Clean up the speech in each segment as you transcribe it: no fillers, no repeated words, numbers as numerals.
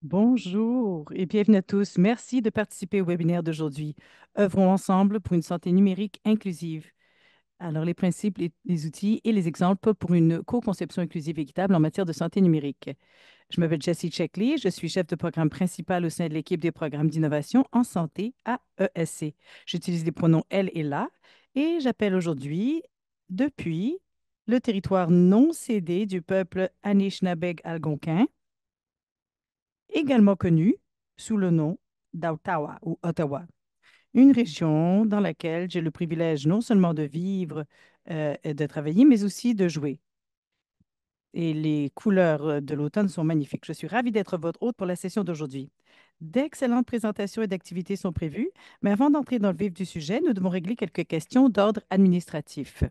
Bonjour et bienvenue à tous. Merci de participer au webinaire d'aujourd'hui. Œuvrons ensemble pour une santé numérique inclusive. Alors, les principes, les outils et les exemples pour une co-conception inclusive et équitable en matière de santé numérique. Je m'appelle Jessie Checkley, je suis chef de programme principal au sein de l'équipe des programmes d'innovation en santé à ESC. J'utilise les pronoms elle et la et j'appelle aujourd'hui depuis le territoire non cédé du peuple Anishinabeg algonquin, également connu sous le nom d'Ottawa ou Ottawa, une région dans laquelle j'ai le privilège non seulement de vivre et de travailler, mais aussi de jouer. Et les couleurs de l'automne sont magnifiques. Je suis ravie d'être votre hôte pour la session d'aujourd'hui. D'excellentes présentations et d'activités sont prévues, mais avant d'entrer dans le vif du sujet, nous devons régler quelques questions d'ordre administratif.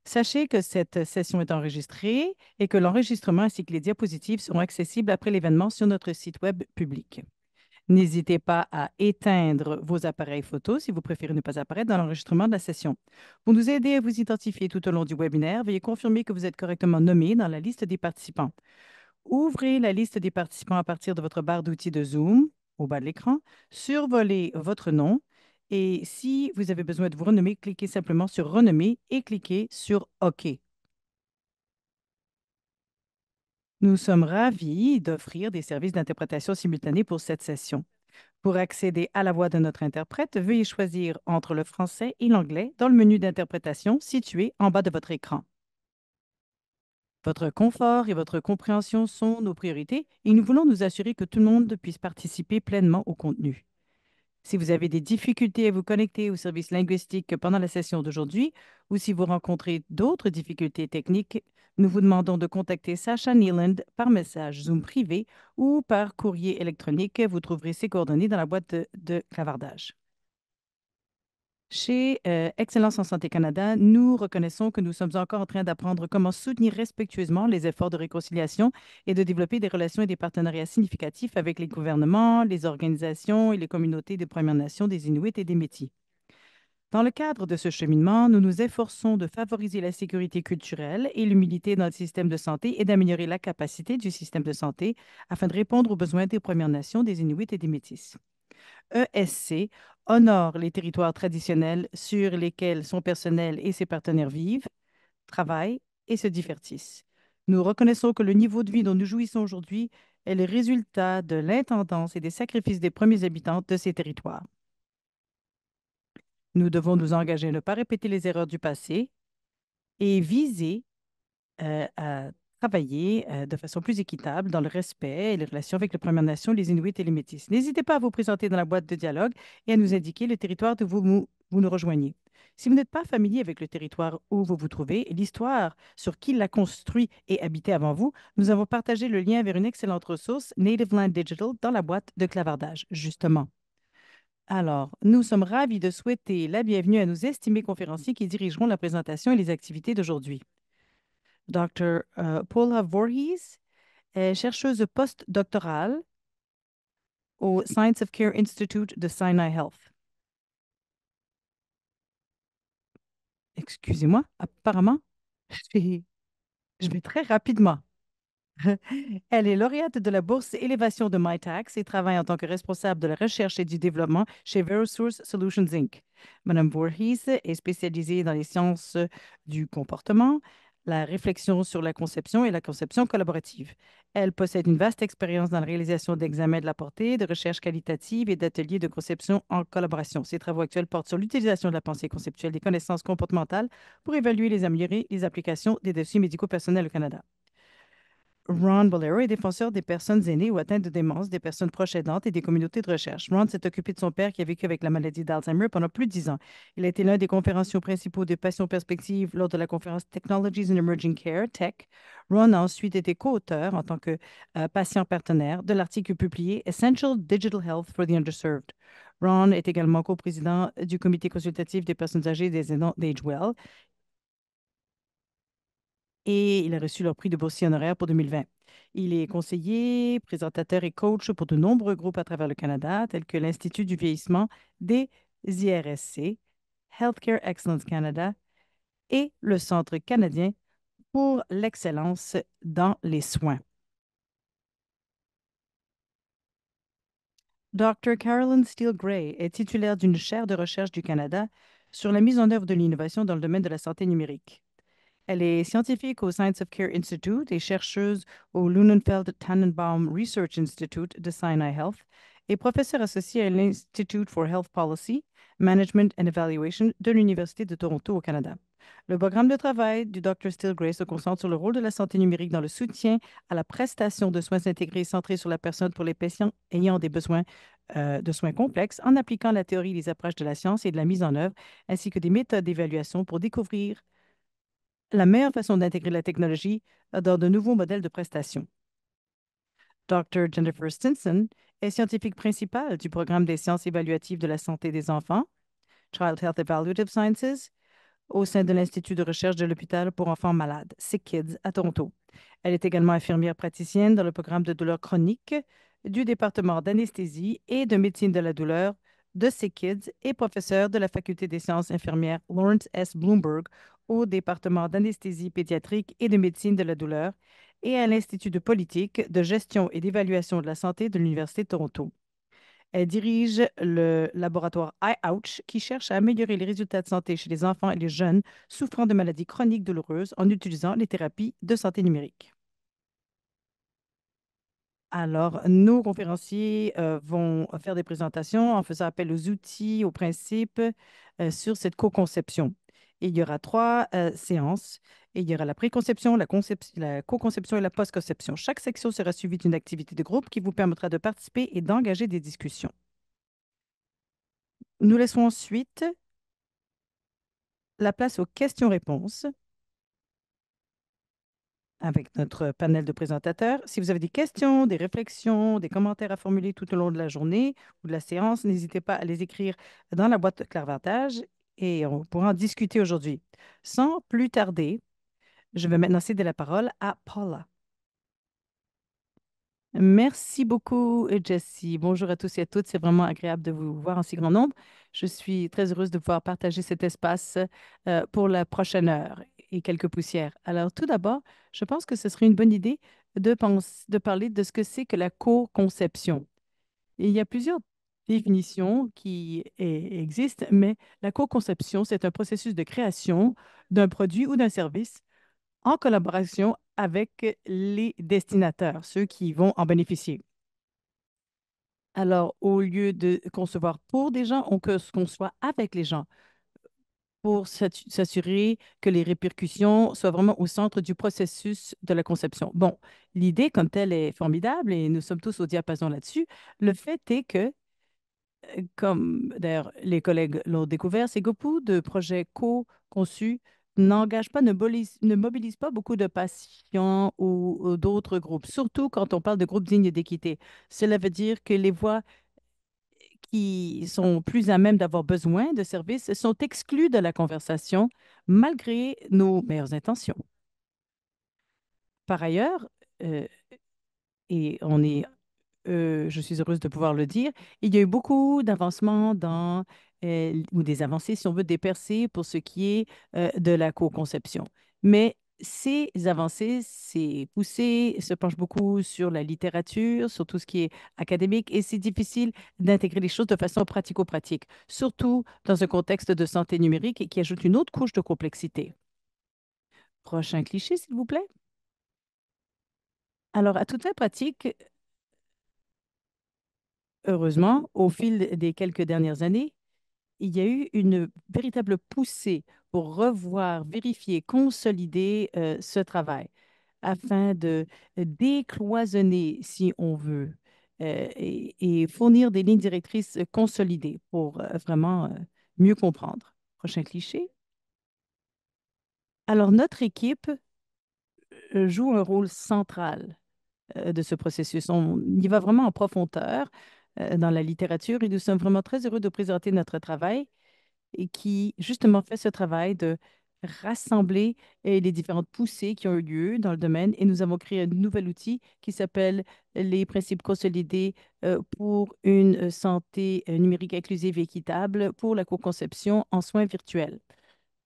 Sachez que cette session est enregistrée et que l'enregistrement ainsi que les diapositives seront accessibles après l'événement sur notre site Web public. N'hésitez pas à éteindre vos appareils photos si vous préférez ne pas apparaître dans l'enregistrement de la session. Pour nous aider à vous identifier tout au long du webinaire, veuillez confirmer que vous êtes correctement nommé dans la liste des participants. Ouvrez la liste des participants à partir de votre barre d'outils de Zoom au bas de l'écran, survolez votre nom et si vous avez besoin de vous renommer, cliquez simplement sur Renommer et cliquez sur OK. Nous sommes ravis d'offrir des services d'interprétation simultanée pour cette session. Pour accéder à la voix de notre interprète, veuillez choisir entre le français et l'anglais dans le menu d'interprétation situé en bas de votre écran. Votre confort et votre compréhension sont nos priorités et nous voulons nous assurer que tout le monde puisse participer pleinement au contenu. Si vous avez des difficultés à vous connecter au service linguistique pendant la session d'aujourd'hui ou si vous rencontrez d'autres difficultés techniques, nous vous demandons de contacter Sacha Neeland par message Zoom privé ou par courrier électronique. Vous trouverez ses coordonnées dans la boîte de clavardage. Chez Excellence en santé Canada, nous reconnaissons que nous sommes encore en train d'apprendre comment soutenir respectueusement les efforts de réconciliation et de développer des relations et des partenariats significatifs avec les gouvernements, les organisations et les communautés des Premières Nations, des Inuits et des Métis. Dans le cadre de ce cheminement, nous nous efforçons de favoriser la sécurité culturelle et l'humilité dans le système de santé et d'améliorer la capacité du système de santé afin de répondre aux besoins des Premières Nations, des Inuits et des Métis. ESC honore les territoires traditionnels sur lesquels son personnel et ses partenaires vivent, travaillent et se divertissent. Nous reconnaissons que le niveau de vie dont nous jouissons aujourd'hui est le résultat de l'intendance et des sacrifices des premiers habitants de ces territoires. Nous devons nous engager à ne pas répéter les erreurs du passé et viser à travailler de façon plus équitable dans le respect et les relations avec les Premières Nations, les Inuits et les Métis. N'hésitez pas à vous présenter dans la boîte de dialogue et à nous indiquer le territoire où vous nous rejoignez. Si vous n'êtes pas familier avec le territoire où vous vous trouvez, l'histoire sur qui l'a construit et habité avant vous, nous avons partagé le lien vers une excellente ressource, Native Land Digital, dans la boîte de clavardage, justement. Alors, nous sommes ravis de souhaiter la bienvenue à nos estimés conférenciers qui dirigeront la présentation et les activités d'aujourd'hui. Dr. Paula Voorhees est chercheuse postdoctorale au Science of Care Institute de Sinai Health. Excusez-moi, apparemment, je vais, je vais très rapidement. Elle est lauréate de la bourse Élévation de MyTax et travaille en tant que responsable de la recherche et du développement chez VeroSource Solutions Inc. Madame Voorhees est spécialisée dans les sciences du comportement, la réflexion sur la conception et la conception collaborative. Elle possède une vaste expérience dans la réalisation d'examens de la portée, de recherche qualitative et d'ateliers de conception en collaboration. Ses travaux actuels portent sur l'utilisation de la pensée conceptuelle des connaissances comportementales pour évaluer et améliorer les applications des dossiers médicaux personnels au Canada. Ron Bolero est défenseur des personnes aînées ou atteintes de démence, des personnes proches aidantes et des communautés de recherche. Ron s'est occupé de son père qui a vécu avec la maladie d'Alzheimer pendant plus de 10 ans. Il a été l'un des conférenciers principaux de Passion Perspective lors de la conférence Technologies in Emerging Care, TEC. Ron a ensuite été co-auteur en tant que patient partenaire de l'article publié Essential Digital Health for the Underserved. Ron est également coprésident du comité consultatif des personnes âgées et des aidants d'AgeWell et il a reçu leur prix de boursier honoraire pour 2020. Il est conseiller, présentateur et coach pour de nombreux groupes à travers le Canada, tels que l'Institut du vieillissement des IRSC, Healthcare Excellence Canada et le Centre canadien pour l'excellence dans les soins. Dr. Carolyn Steele Gray est titulaire d'une chaire de recherche du Canada sur la mise en œuvre de l'innovation dans le domaine de la santé numérique. Elle est scientifique au Science of Care Institute et chercheuse au Lunenfeld Tannenbaum Research Institute de Sinai Health et professeure associée à l'Institute for Health Policy, Management and Evaluation de l'Université de Toronto au Canada. Le programme de travail du Dr. Steele Gray se concentre sur le rôle de la santé numérique dans le soutien à la prestation de soins intégrés centrés sur la personne pour les patients ayant des besoins de soins complexes en appliquant la théorie et les approches de la science et de la mise en œuvre, ainsi que des méthodes d'évaluation pour découvrir la meilleure façon d'intégrer la technologie dans de nouveaux modèles de prestation. Dr. Jennifer Stinson est scientifique principale du programme des sciences évaluatives de la santé des enfants, Child Health Evaluative Sciences, au sein de l'Institut de recherche de l'hôpital pour enfants malades, Sick Kids, à Toronto. Elle est également infirmière praticienne dans le programme de douleurs chroniques du département d'anesthésie et de médecine de la douleur de Sick Kids et professeure de la faculté des sciences infirmières Lawrence S. Bloomberg au département d'anesthésie pédiatrique et de médecine de la douleur et à l'Institut de politique, de gestion et d'évaluation de la santé de l'Université de Toronto. Elle dirige le laboratoire iOutch qui cherche à améliorer les résultats de santé chez les enfants et les jeunes souffrant de maladies chroniques douloureuses en utilisant les thérapies de santé numérique. Alors, nos conférenciers vont faire des présentations en faisant appel aux outils, aux principes sur cette co-conception. Il y aura trois séances. Et il y aura la préconception, la co-conception et la post-conception. Chaque section sera suivie d'une activité de groupe qui vous permettra de participer et d'engager des discussions. Nous laissons ensuite la place aux questions-réponses avec notre panel de présentateurs. Si vous avez des questions, des réflexions, des commentaires à formuler tout au long de la journée ou de la séance, n'hésitez pas à les écrire dans la boîte de clavartage et on pourra en discuter aujourd'hui. Sans plus tarder, je vais maintenant céder la parole à Paula. Merci beaucoup, Jessie. Bonjour à tous et à toutes. C'est vraiment agréable de vous voir en si grand nombre. Je suis très heureuse de pouvoir partager cet espace pour la prochaine heure et quelques poussières. Alors, tout d'abord, je pense que ce serait une bonne idée de parler de ce que c'est que la co-conception. Il y a plusieurs définitions qui existent, mais la co-conception, c'est un processus de création d'un produit ou d'un service en collaboration avec les destinataires, ceux qui vont en bénéficier. Alors, au lieu de concevoir pour des gens, on conçoit avec les gens pour s'assurer que les répercussions soient vraiment au centre du processus de la conception. Bon, l'idée comme telle est formidable et nous sommes tous au diapason là-dessus. Le fait est que comme d'ailleurs les collègues l'ont découvert, c'est que beaucoup de projets co-conçus n'engagent pas, ne mobilisent pas beaucoup de patients ou d'autres groupes, surtout quand on parle de groupes dignes d'équité. Cela veut dire que les voix qui sont plus à même d'avoir besoin de services sont exclues de la conversation malgré nos meilleures intentions. Par ailleurs, euh, et je suis heureuse de pouvoir le dire, il y a eu beaucoup d'avancements ou des avancées, si on veut, des percées pour ce qui est de la co-conception. Mais ces avancées, ces poussées se penchent beaucoup sur la littérature, sur tout ce qui est académique, et c'est difficile d'intégrer les choses de façon pratico-pratique, surtout dans un contexte de santé numérique et qui ajoute une autre couche de complexité. Prochain cliché, s'il vous plaît. Alors, à toute fin pratique, heureusement, au fil des quelques dernières années, il y a eu une véritable poussée pour revoir, vérifier, consolider ce travail afin de décloisonner, si on veut, et fournir des lignes directrices consolidées pour vraiment mieux comprendre. Prochain cliché. Alors, notre équipe joue un rôle central de ce processus. On y va vraiment en profondeur dans la littérature et nous sommes vraiment très heureux de présenter notre travail et qui justement fait ce travail de rassembler les différentes poussées qui ont eu lieu dans le domaine et nous avons créé un nouvel outil qui s'appelle les principes consolidés pour une santé numérique inclusive et équitable pour la co-conception en soins virtuels.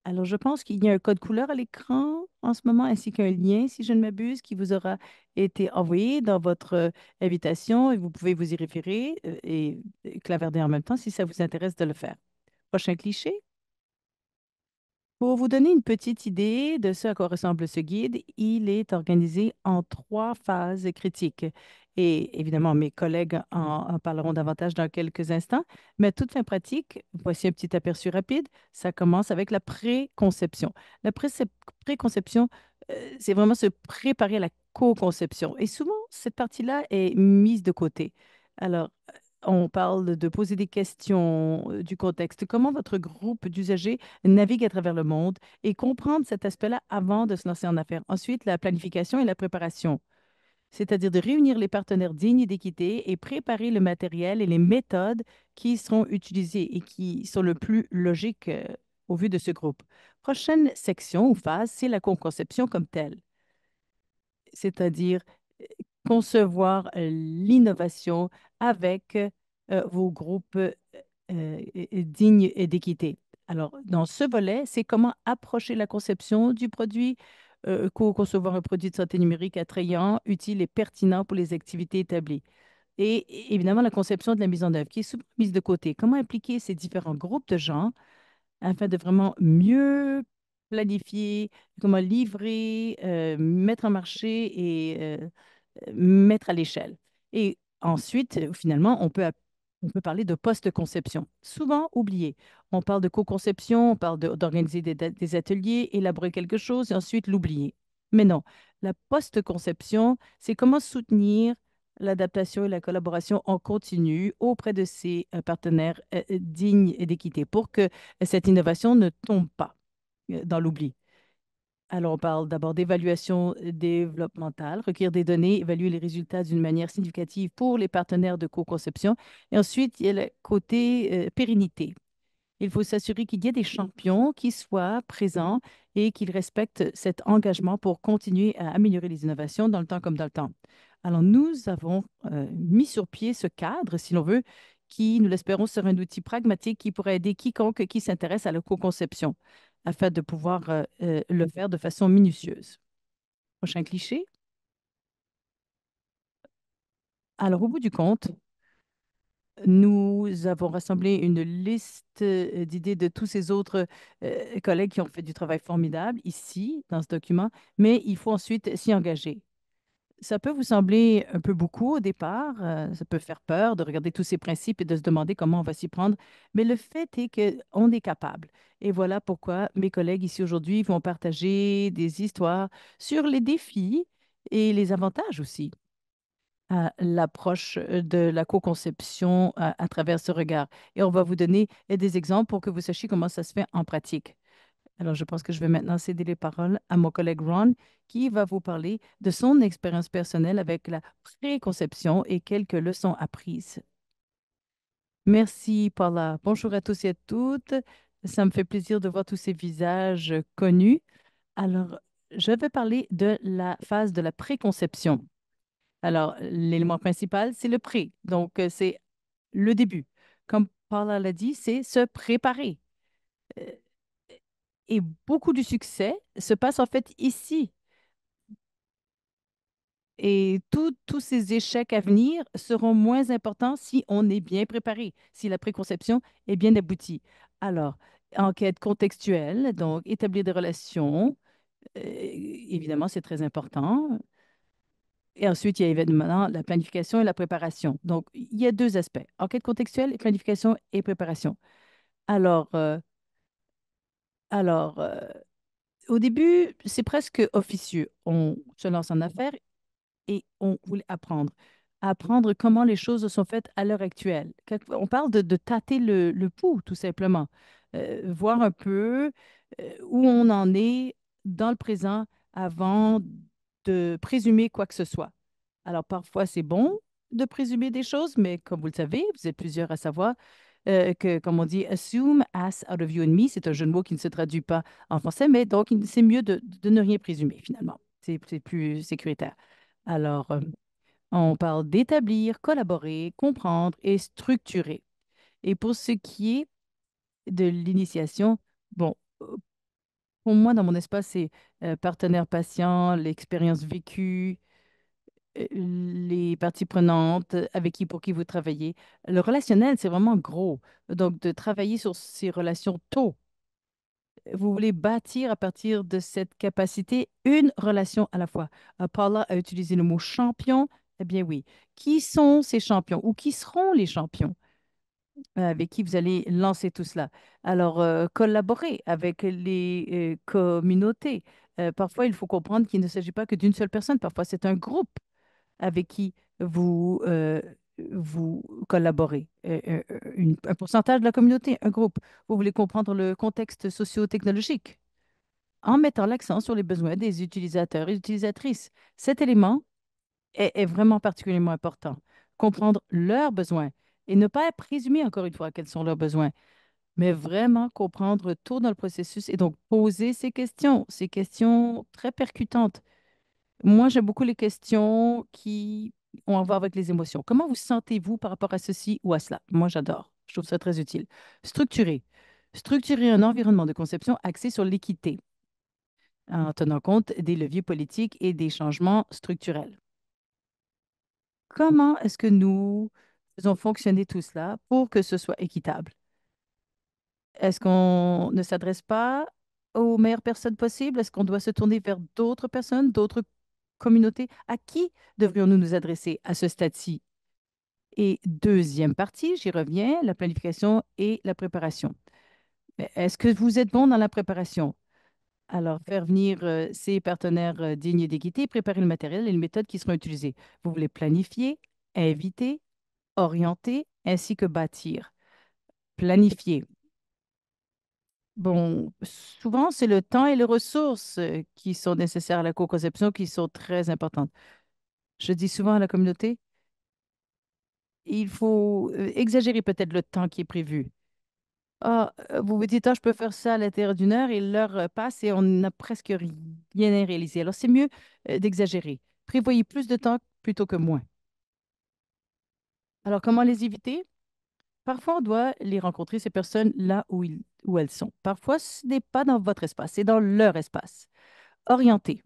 Alors, je pense qu'il y a un code couleur à l'écran en ce moment, ainsi qu'un lien, si je ne m'abuse, qui vous aura été envoyé dans votre invitation et vous pouvez vous y référer et clavarder en même temps si ça vous intéresse de le faire. Prochain cliché. Pour vous donner une petite idée de ce à quoi ressemble ce guide, il est organisé en trois phases critiques. Et évidemment, mes collègues en parleront davantage dans quelques instants. Mais à toute fin pratique, voici un petit aperçu rapide. Ça commence avec la préconception. La préconception, c'est vraiment se préparer à la co-conception. Et souvent, cette partie-là est mise de côté. Alors, on parle de poser des questions, du contexte. Comment votre groupe d'usagers navigue à travers le monde et comprendre cet aspect-là avant de se lancer en affaires. Ensuite, la planification et la préparation, c'est-à-dire de réunir les partenaires dignes d'équité et préparer le matériel et les méthodes qui seront utilisées et qui sont le plus logiques au vu de ce groupe. Prochaine section ou phase, c'est la co-conception comme telle, c'est-à-dire concevoir l'innovation avec vos groupes dignes et d'équité. Alors, dans ce volet, c'est comment approcher la conception du produit, concevoir un produit de santé numérique attrayant, utile et pertinent pour les activités établies. Et évidemment, la conception de la mise en œuvre, qui est souvent mise de côté. Comment impliquer ces différents groupes de gens afin de vraiment mieux planifier, comment livrer, mettre en marché et mettre à l'échelle. Et ensuite, finalement, on peut parler de post-conception, souvent oublié. On parle de co-conception, on parle d'organiser des ateliers, élaborer quelque chose et ensuite l'oublier. Mais non, la post-conception, c'est comment soutenir l'adaptation et la collaboration en continu auprès de ses partenaires dignes et d'équité pour que cette innovation ne tombe pas dans l'oubli. Alors, on parle d'abord d'évaluation développementale, recueillir des données, évaluer les résultats d'une manière significative pour les partenaires de co-conception. Et ensuite, il y a le côté pérennité. Il faut s'assurer qu'il y ait des champions qui soient présents et qu'ils respectent cet engagement pour continuer à améliorer les innovations dans le temps comme dans le temps. Alors, nous avons mis sur pied ce cadre, si l'on veut, qui, nous l'espérons, sera un outil pragmatique qui pourrait aider quiconque qui s'intéresse à la co-conception afin de pouvoir le faire de façon minutieuse. Prochain cliché. Alors, au bout du compte, nous avons rassemblé une liste d'idées de tous ces autres collègues qui ont fait du travail formidable ici, dans ce document, mais il faut ensuite s'y engager. Ça peut vous sembler un peu beaucoup au départ, ça peut faire peur de regarder tous ces principes et de se demander comment on va s'y prendre, mais le fait est qu'on est capable. Et voilà pourquoi mes collègues ici aujourd'hui vont partager des histoires sur les défis et les avantages aussi à l'approche de la co-conception à travers ce regard. Et on va vous donner des exemples pour que vous sachiez comment ça se fait en pratique. Alors, je pense que je vais maintenant céder les paroles à mon collègue Ron, qui va vous parler de son expérience personnelle avec la préconception et quelques leçons apprises. Merci, Paula. Bonjour à tous et à toutes. Ça me fait plaisir de voir tous ces visages connus. Alors, je vais parler de la phase de la préconception. Alors, l'élément principal, c'est le pré. Donc, c'est le début. Comme Paula l'a dit, c'est se préparer. Euh, Et beaucoup du succès se passe en fait ici. Et tous ces échecs à venir seront moins importants si on est bien préparé, si la préconception est bien aboutie. Alors, enquête contextuelle, donc établir des relations, évidemment, c'est très important. Et ensuite, il y a évidemment la planification et la préparation. Donc, il y a deux aspects, enquête contextuelle, planification et préparation. Alors, euh, alors, au début, c'est presque officieux. On se lance en affaires et on voulait apprendre. Apprendre comment les choses sont faites à l'heure actuelle. On parle de tâter le pouls, tout simplement. Voir un peu où on en est dans le présent avant de présumer quoi que ce soit. Alors, parfois, c'est bon de présumer des choses, mais comme vous le savez, vous êtes plusieurs à savoir que, comme on dit, assume as out of you and me, c'est un jeu de mots qui ne se traduit pas en français, mais donc c'est mieux de ne rien présumer, finalement. C'est plus sécuritaire. Alors, on parle d'établir, collaborer, comprendre et structurer. Et pour ce qui est de l'initiation, bon, Pour moi, dans mon espace, c'est partenaire patient, l'expérience vécue, les parties prenantes avec qui, pour qui vous travaillez. Le relationnel, c'est vraiment gros. Donc, de travailler sur ces relations tôt. Vous voulez bâtir à partir de cette capacité une relation à la fois. Paula a utilisé le mot champion. Eh bien oui. Qui sont ces champions ou qui seront les champions avec qui vous allez lancer tout cela? Alors, collaborer avec les communautés. Parfois, il faut comprendre qu'il ne s'agit pas que d'une seule personne. Parfois, c'est un groupe avec qui vous collaborez. Un pourcentage de la communauté, un groupe. Vous voulez comprendre le contexte socio-technologique en mettant l'accent sur les besoins des utilisateurs et utilisatrices. Cet élément est vraiment particulièrement important. Comprendre leurs besoins et ne pas présumer, encore une fois, quels sont leurs besoins, mais vraiment comprendre tôt dans le processus et donc poser ces questions très percutantes. Moi, j'aime beaucoup les questions qui ont à voir avec les émotions. Comment vous sentez-vous par rapport à ceci ou à cela? Moi, j'adore. Je trouve ça très utile. Structurer. Structurer un environnement de conception axé sur l'équité en tenant compte des leviers politiques et des changements structurels. Comment est-ce que nous faisons fonctionner tout cela pour que ce soit équitable? Est-ce qu'on ne s'adresse pas aux meilleures personnes possibles? Est-ce qu'on doit se tourner vers d'autres personnes, d'autres communautés? À qui devrions-nous nous adresser à ce stade-ci? Et deuxième partie, j'y reviens, la planification et la préparation. Est-ce que vous êtes bon dans la préparation? Alors, faire venir ces partenaires dignes et d'équité, préparer le matériel et les méthodes qui seront utilisées. Vous voulez planifier, inviter, orienter, ainsi que bâtir. Planifier. Bon, souvent, c'est le temps et les ressources qui sont nécessaires à la co-conception qui sont très importantes. Je dis souvent à la communauté, il faut exagérer peut-être le temps qui est prévu. Ah, vous vous dites, ah, je peux faire ça à l'intérieur d'une heure et l'heure passe et on n'a presque rien réalisé. Alors, c'est mieux d'exagérer. Prévoyez plus de temps plutôt que moins. Alors, comment les éviter? Parfois, on doit les rencontrer, ces personnes, là où elles sont. Parfois, ce n'est pas dans votre espace, c'est dans leur espace. Orienter.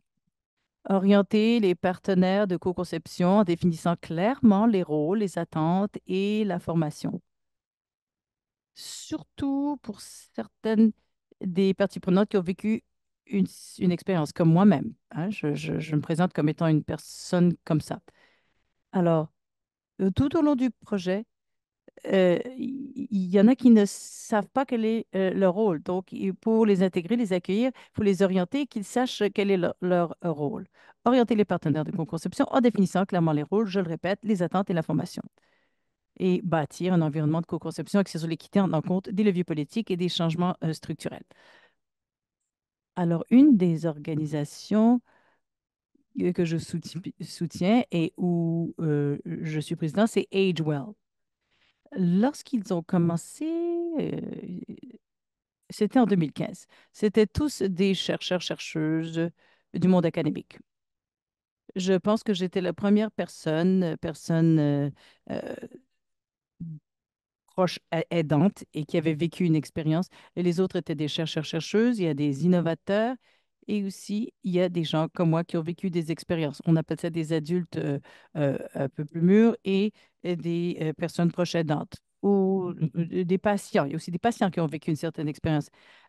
Orienter les partenaires de co-conception en définissant clairement les rôles, les attentes et la formation. Surtout pour certaines des parties prenantes qui ont vécu une, une expérience comme moi-même, hein. Je me présente comme étant une personne comme ça. Alors, tout au long du projet, il y en a qui ne savent pas quel est leur rôle. Donc, pour les intégrer, les accueillir, il faut les orienter, qu'ils sachent quel est leur rôle. Orienter les partenaires de co-conception en définissant clairement les rôles, je le répète, les attentes et la formation. Et bâtir un environnement de co-conception axé sur l'équité en tenant compte des leviers politiques et des changements structurels. Alors, une des organisations que je soutiens et où je suis président, c'est AgeWell. Lorsqu'ils ont commencé, c'était en 2015. C'était tous des chercheurs, chercheuses du monde académique. Je pense que j'étais la première personne euh, proche aidante et qui avait vécu une expérience. Et les autres étaient des chercheurs, chercheuses, il y a des innovateurs et aussi il y a des gens comme moi qui ont vécu des expériences. On appelle ça des adultes un peu plus mûrs et des personnes proches aidantes ou des patients. Il y a aussi des patients qui ont vécu une certaine expérience.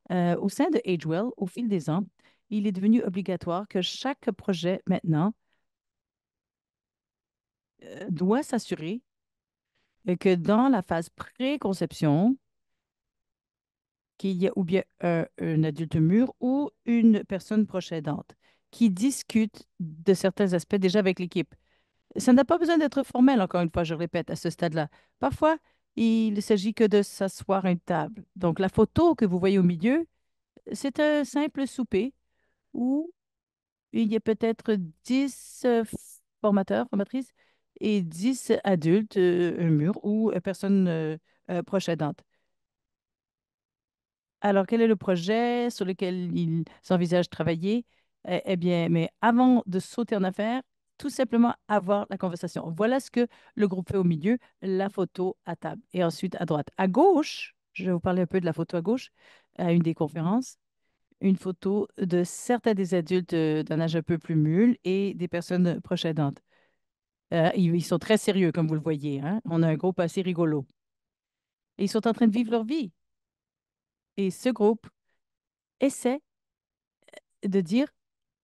Au sein de AgeWell, au fil des ans, il est devenu obligatoire que chaque projet maintenant doit s'assurer que dans la phase pré-conception, qu'il y a ou bien un adulte mûr ou une personne proche aidante qui discute de certains aspects déjà avec l'équipe. Ça n'a pas besoin d'être formel, encore une fois, je répète, à ce stade-là. Parfois, il ne s'agit que de s'asseoir à une table. Donc, la photo que vous voyez au milieu, c'est un simple souper où il y a peut-être 10 formateurs, formatrices et 10 adultes, mûrs ou personnes proches aidantes. Alors, quel est le projet sur lequel il s'envisage de travailler? Eh bien, mais avant de sauter en affaires, tout simplement avoir la conversation. Voilà ce que le groupe fait au milieu, la photo à table. Et ensuite, à droite. À gauche, je vais vous parler un peu de la photo à gauche, à une des conférences. une photo de certains des adultes d'un âge un peu plus mûr et des personnes proches aidantes. Ils sont très sérieux, comme vous le voyez, hein. On a un groupe assez rigolo. Et ils sont en train de vivre leur vie. Et ce groupe essaie de dire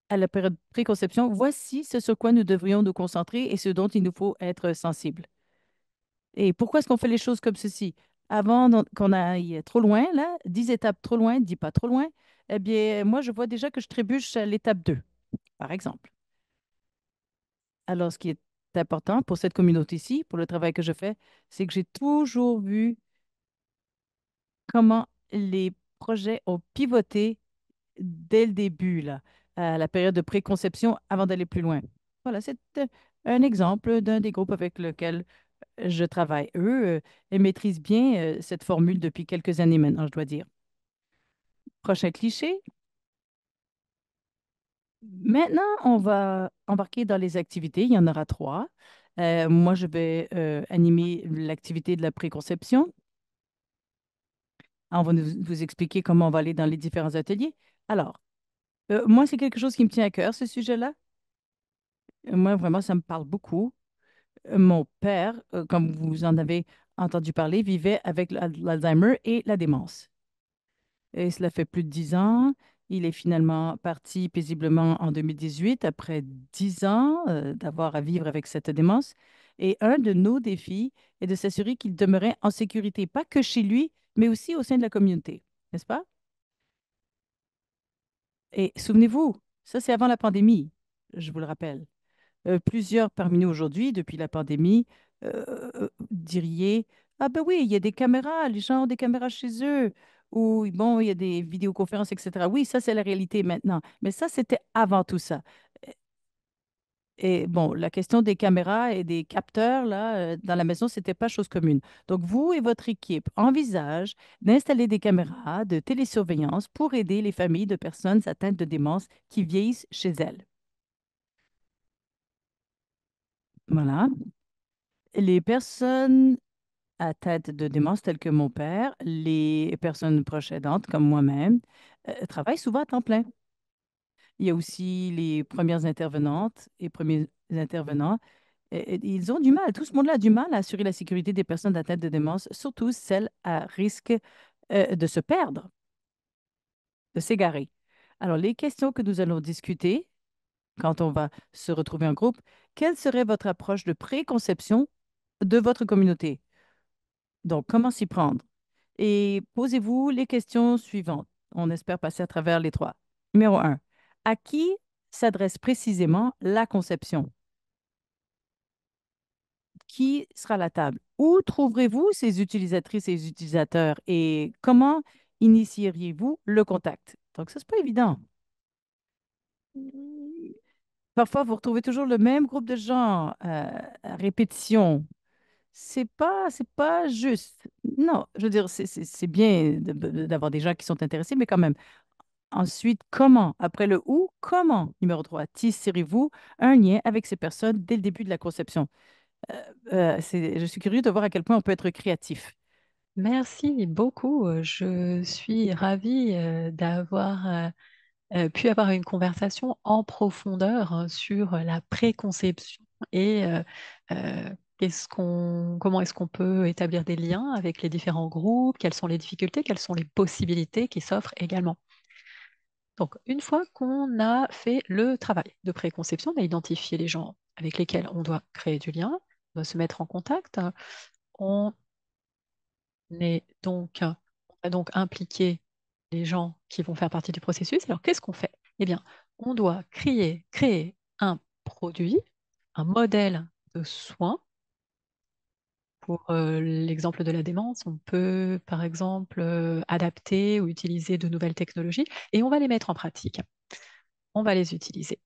à la période de préconception, voici ce sur quoi nous devrions nous concentrer et ce dont il nous faut être sensible. Et pourquoi est-ce qu'on fait les choses comme ceci? Avant qu'on aille trop loin, là, 10 étapes trop loin, 10 pas trop loin, eh bien, moi, je vois déjà que je trébuche à l'étape 2, par exemple. Alors, ce qui est important pour cette communauté-ci, pour le travail que je fais, c'est que j'ai toujours vu comment les projets ont pivoté dès le début, là, à la période de préconception avant d'aller plus loin. Voilà, c'est un exemple d'un des groupes avec lequel je travaille. Eux, ils maîtrisent bien cette formule depuis quelques années maintenant, je dois dire. Prochain cliché. Maintenant, on va embarquer dans les activités. Il y en aura trois. Moi, je vais animer l'activité de la préconception. On va vous expliquer comment on va aller dans les différents ateliers. Alors, moi, c'est quelque chose qui me tient à cœur, ce sujet-là. Moi, vraiment, ça me parle beaucoup. Mon père, comme vous en avez entendu parler, vivait avec l'Alzheimer et la démence. Et cela fait plus de 10 ans. Il est finalement parti paisiblement en 2018, après 10 ans d'avoir à vivre avec cette démence. Et un de nos défis est de s'assurer qu'il demeurait en sécurité, pas que chez lui, mais aussi au sein de la communauté, n'est-ce pas? Et souvenez-vous, ça c'est avant la pandémie, je vous le rappelle. Plusieurs parmi nous aujourd'hui, depuis la pandémie, diriez, ah ben oui, il y a des caméras, les gens ont des caméras chez eux, ou bon, il y a des vidéoconférences, etc. Oui, ça c'est la réalité maintenant, mais ça c'était avant tout ça. Et bon, la question des caméras et des capteurs là, dans la maison, c'était pas chose commune. Donc, vous et votre équipe envisagent d'installer des caméras de télésurveillance pour aider les familles de personnes atteintes de démence qui vieillissent chez elles. Voilà. Les personnes à tête de démence telles que mon père, les personnes proches aidantes comme moi-même, travaillent souvent à temps plein. Il y a aussi les premières intervenantes et premiers intervenants. Ils ont du mal, tout ce monde-là a du mal à assurer la sécurité des personnes atteintes de démence, surtout celles à risque de se perdre, de s'égarer. Alors, les questions que nous allons discuter quand on va se retrouver en groupe, quelle serait votre approche de préconception de votre communauté? Donc, comment s'y prendre? Et posez-vous les questions suivantes. On espère passer à travers les trois. Numéro un, à qui s'adresse précisément la conception? Qui sera à la table? Où trouverez-vous ces utilisatrices et utilisateurs et comment initieriez-vous le contact? Donc, ça, c'est pas évident. Parfois, vous retrouvez toujours le même groupe de gens à répétition. C'est pas juste. Non, je veux dire, c'est bien d'avoir des gens qui sont intéressés, mais quand même. Ensuite, comment? Après le où, comment? Numéro 3, tisserez-vous un lien avec ces personnes dès le début de la conception? Je suis curieux de voir à quel point on peut être créatif. Merci beaucoup. Je suis ravie d'avoir pu avoir une conversation en profondeur sur la préconception et comment est-ce qu'on peut établir des liens avec les différents groupes, quelles sont les difficultés, quelles sont les possibilités qui s'offrent également. Donc, une fois qu'on a fait le travail de préconception, on a identifié les gens avec lesquels on doit créer du lien, on doit se mettre en contact, on on a donc impliqué les gens qui vont faire partie du processus. Alors, qu'est-ce qu'on fait? Eh bien, on doit créer un produit, un modèle de soins. Pour l'exemple de la démence, on peut par exemple adapter ou utiliser de nouvelles technologies et on va les mettre en pratique. On va les utiliser.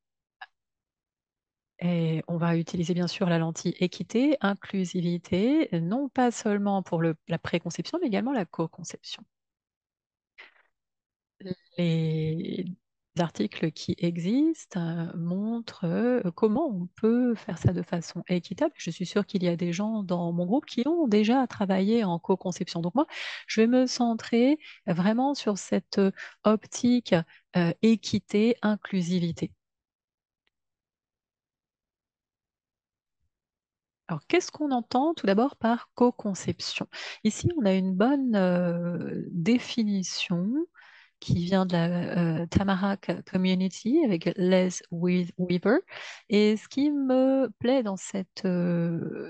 Et on va utiliser bien sûr la lentille équité, inclusivité, non pas seulement pour la préconception, mais également la co-conception. Les articles qui existent montrent comment on peut faire ça de façon équitable. Je suis sûre qu'il y a des gens dans mon groupe qui ont déjà travaillé en co-conception. Donc moi, je vais me centrer vraiment sur cette optique équité, inclusivité. Alors, qu'est-ce qu'on entend tout d'abord par co-conception? Ici, on a une bonne définition qui vient de la Tamarack Community avec Les Weaver. Et ce qui me plaît dans cette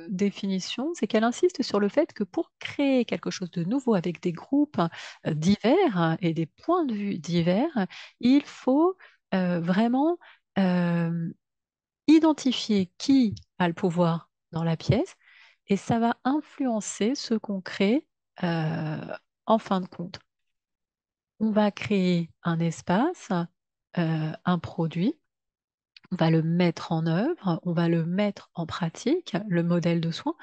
définition, c'est qu'elle insiste sur le fait que pour créer quelque chose de nouveau avec des groupes divers et des points de vue divers, il faut vraiment euh, identifier qui a le pouvoir dans la pièce et ça va influencer ce qu'on crée en fin de compte. On va créer un espace, un produit, on va le mettre en œuvre, on va le mettre en pratique, le modèle de soin.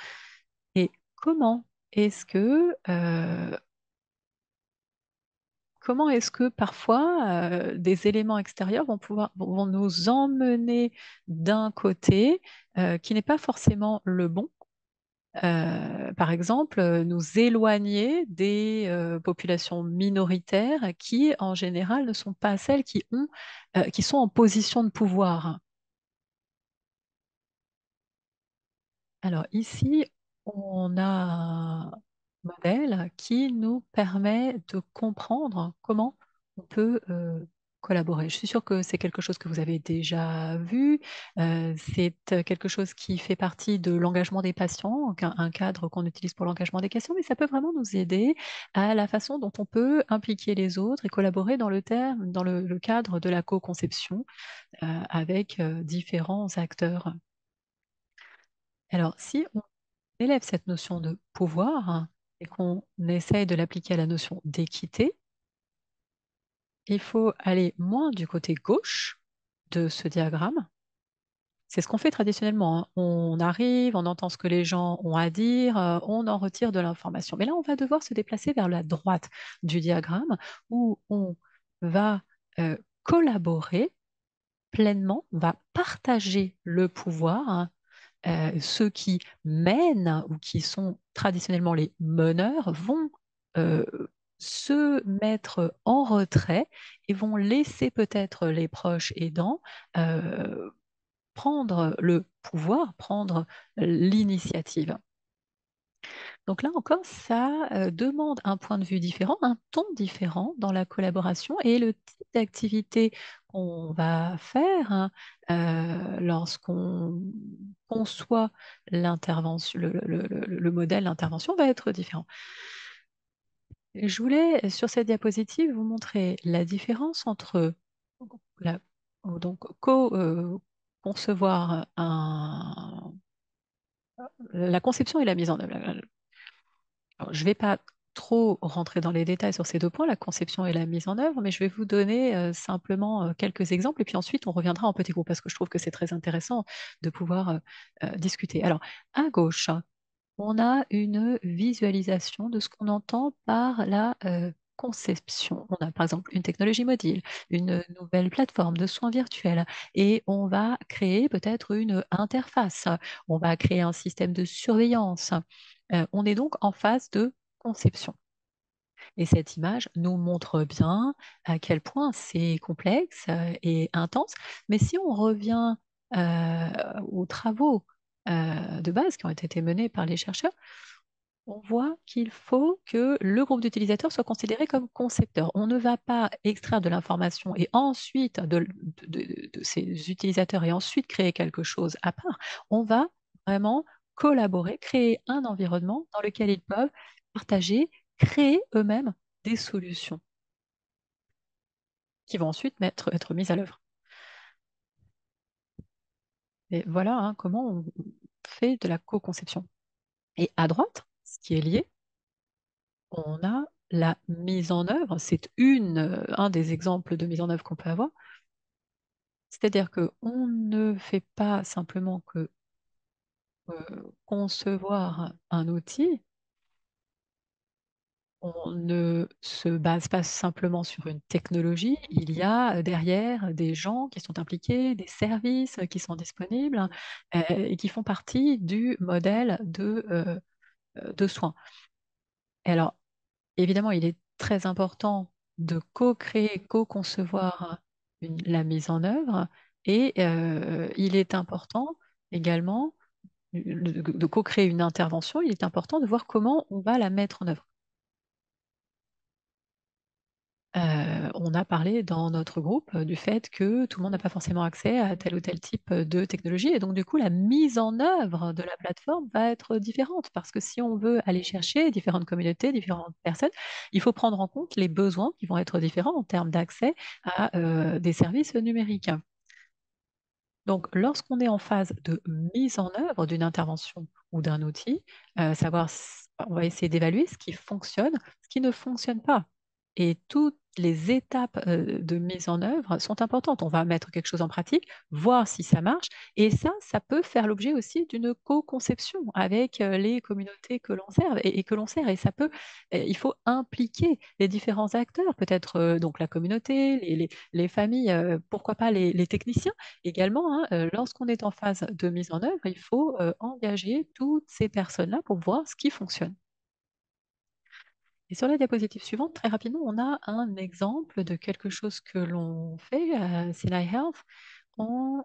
Et comment est-ce que, parfois des éléments extérieurs vont nous emmener d'un côté qui n'est pas forcément le bon, par exemple, nous éloigner des populations minoritaires qui, en général, ne sont pas celles qui sont en position de pouvoir. Alors ici, on a un modèle qui nous permet de comprendre comment on peut collaborer. Je suis sûre que c'est quelque chose que vous avez déjà vu. C'est quelque chose qui fait partie de l'engagement des patients, un cadre qu'on utilise pour l'engagement des patients, mais ça peut vraiment nous aider à la façon dont on peut impliquer les autres et collaborer dans le cadre de la co-conception avec différents acteurs. Alors, si on élève cette notion de pouvoir et qu'on essaye de l'appliquer à la notion d'équité, il faut aller moins du côté gauche de ce diagramme. C'est ce qu'on fait traditionnellement, hein. On arrive, on entend ce que les gens ont à dire, on en retire de l'information. Mais là, on va devoir se déplacer vers la droite du diagramme où on va collaborer pleinement, on va partager le pouvoir, hein. Ceux qui mènent ou qui sont traditionnellement les meneurs vont euh, se mettre en retrait et vont laisser peut-être les proches aidants euh, prendre le pouvoir, prendre l'initiative. Donc là encore, ça demande un point de vue différent, un ton différent dans la collaboration et le type d'activité qu'on va faire, hein, lorsqu'on conçoit l'intervention, le modèle d'intervention va être différent. Et je voulais, sur cette diapositive, vous montrer la différence entre la, donc, concevoir la conception et la mise en œuvre. Alors, je ne vais pas trop rentrer dans les détails sur ces deux points, la conception et la mise en œuvre, mais je vais vous donner simplement quelques exemples et puis ensuite on reviendra en petit groupe parce que je trouve que c'est très intéressant de pouvoir discuter. Alors, à gauche, on a une visualisation de ce qu'on entend par la conception. On a par exemple une technologie mobile, une nouvelle plateforme de soins virtuels et on va créer peut-être une interface. On va créer un système de surveillance. On est donc en phase de conception. Et cette image nous montre bien à quel point c'est complexe et intense. Mais si on revient aux travaux de base qui ont été menés par les chercheurs, on voit qu'il faut que le groupe d'utilisateurs soit considéré comme concepteur. On ne va pas extraire de l'information et ensuite de ces utilisateurs et ensuite créer quelque chose à part. On va vraiment collaborer, créer un environnement dans lequel ils peuvent partager, créer eux-mêmes des solutions qui vont ensuite être mises à l'œuvre. Et voilà hein, comment on fait de la co-conception. Et à droite, ce qui est lié, on a la mise en œuvre. C'est un des exemples de mise en œuvre qu'on peut avoir. C'est-à-dire qu'on ne fait pas simplement que concevoir un outil, on ne se base pas simplement sur une technologie, il y a derrière des gens qui sont impliqués, des services qui sont disponibles et qui font partie du modèle de soins. Et alors, évidemment, il est très important de co-créer, co-concevoir la mise en œuvre et il est important également de co-créer une intervention, il est important de voir comment on va la mettre en œuvre. On a parlé dans notre groupe du fait que tout le monde n'a pas forcément accès à tel ou tel type de technologie et donc du coup la mise en œuvre de la plateforme va être différente parce que si on veut aller chercher différentes communautés, différentes personnes, il faut prendre en compte les besoins qui vont être différents en termes d'accès à, des services numériques. Donc, lorsqu'on est en phase de mise en œuvre d'une intervention ou d'un outil, on va essayer d'évaluer ce qui fonctionne, ce qui ne fonctionne pas. Et toutes les étapes de mise en œuvre sont importantes. On va mettre quelque chose en pratique, voir si ça marche. Et ça peut faire l'objet aussi d'une co-conception avec les communautés que l'on sert et que l'on sert. Et il faut impliquer les différents acteurs, peut-être donc la communauté, les familles, pourquoi pas les techniciens également, hein, lorsqu'on est en phase de mise en œuvre, il faut, engager toutes ces personnes-là pour voir ce qui fonctionne. Et sur la diapositive suivante, très rapidement, on a un exemple de quelque chose que l'on fait à Sinai Health. On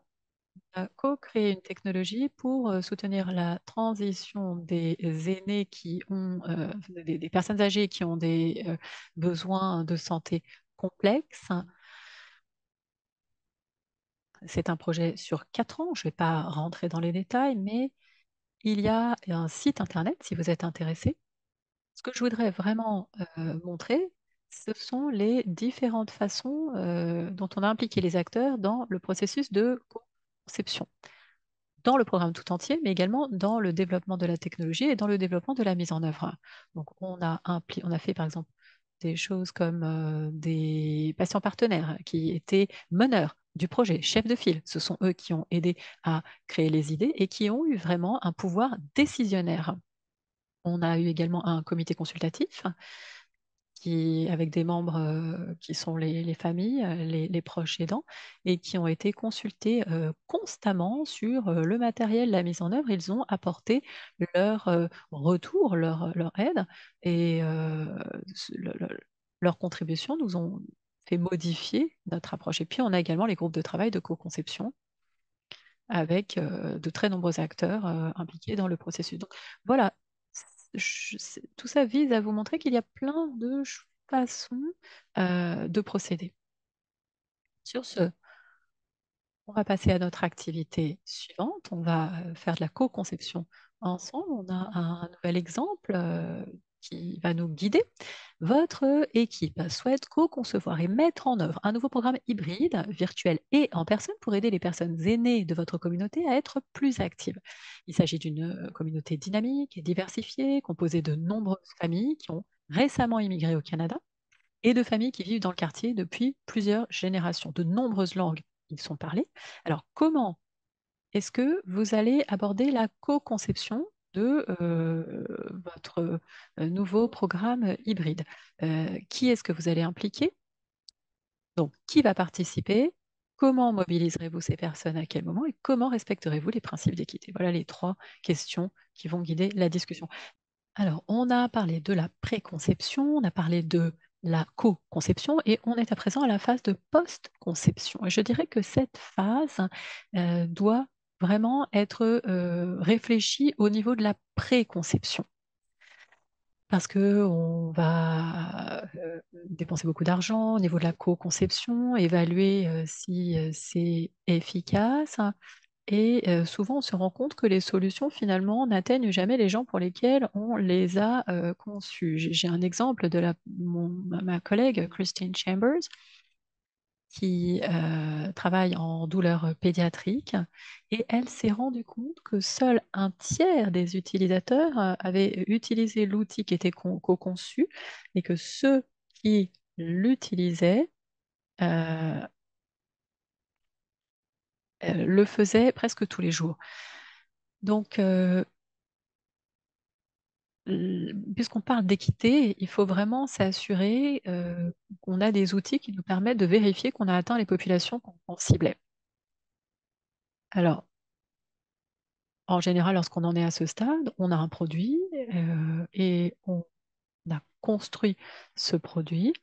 a co-créé une technologie pour, soutenir la transition des aînés qui ont, des personnes âgées qui ont des, besoins de santé complexes. C'est un projet sur 4 ans, je ne vais pas rentrer dans les détails, mais il y a un site internet si vous êtes intéressé. Ce que je voudrais vraiment montrer, ce sont les différentes façons dont on a impliqué les acteurs dans le processus de conception, dans le programme tout entier, mais également dans le développement de la technologie et dans le développement de la mise en œuvre. Donc, on a fait par exemple des choses comme des patients partenaires qui étaient meneurs du projet, chefs de file. Ce sont eux qui ont aidé à créer les idées et qui ont eu vraiment un pouvoir décisionnaire. On a eu également un comité consultatif avec des membres qui sont les familles, les proches aidants, et qui ont été consultés constamment sur le matériel, la mise en œuvre. Ils ont apporté leur retour, leur aide, et leurs contributions nous ont fait modifier notre approche. Et puis, on a également les groupes de travail de co-conception avec de très nombreux acteurs impliqués dans le processus. Donc voilà, tout ça vise à vous montrer qu'il y a plein de façons de procéder. Sur ce, on va passer à notre activité suivante. On va faire de la co-conception ensemble. On a un nouvel exemple qui va nous guider. Votre équipe souhaite co-concevoir et mettre en œuvre un nouveau programme hybride, virtuel et en personne pour aider les personnes aînées de votre communauté à être plus actives. Il s'agit d'une communauté dynamique et diversifiée, composée de nombreuses familles qui ont récemment immigré au Canada et de familles qui vivent dans le quartier depuis plusieurs générations. De nombreuses langues y sont parlées. Alors, comment est-ce que vous allez aborder la co-conception de votre nouveau programme hybride? Qui est-ce que vous allez impliquer? Donc, qui va participer? Comment mobiliserez-vous ces personnes à quel moment? Et comment respecterez-vous les principes d'équité? Voilà les 3 questions qui vont guider la discussion. Alors, on a parlé de la préconception, on a parlé de la co-conception et on est à présent à la phase de post-conception. Et je dirais que cette phase doit vraiment être réfléchie au niveau de la préconception. Parce qu'on va dépenser beaucoup d'argent au niveau de la co-conception, évaluer si c'est efficace, et souvent, on se rend compte que les solutions, finalement, n'atteignent jamais les gens pour lesquels on les a conçues. J'ai un exemple de ma collègue Christine Chambers, qui travaille en douleur pédiatrique, et elle s'est rendue compte que seul un tiers des utilisateurs avaient utilisé l'outil qui était co-conçu, et que ceux qui l'utilisaient euh, le faisaient presque tous les jours. Donc, puisqu'on parle d'équité, il faut vraiment s'assurer qu'on a des outils qui nous permettent de vérifier qu'on a atteint les populations qu'on ciblait. Alors, en général, lorsqu'on en est à ce stade, on a un produit et on a construit ce produit.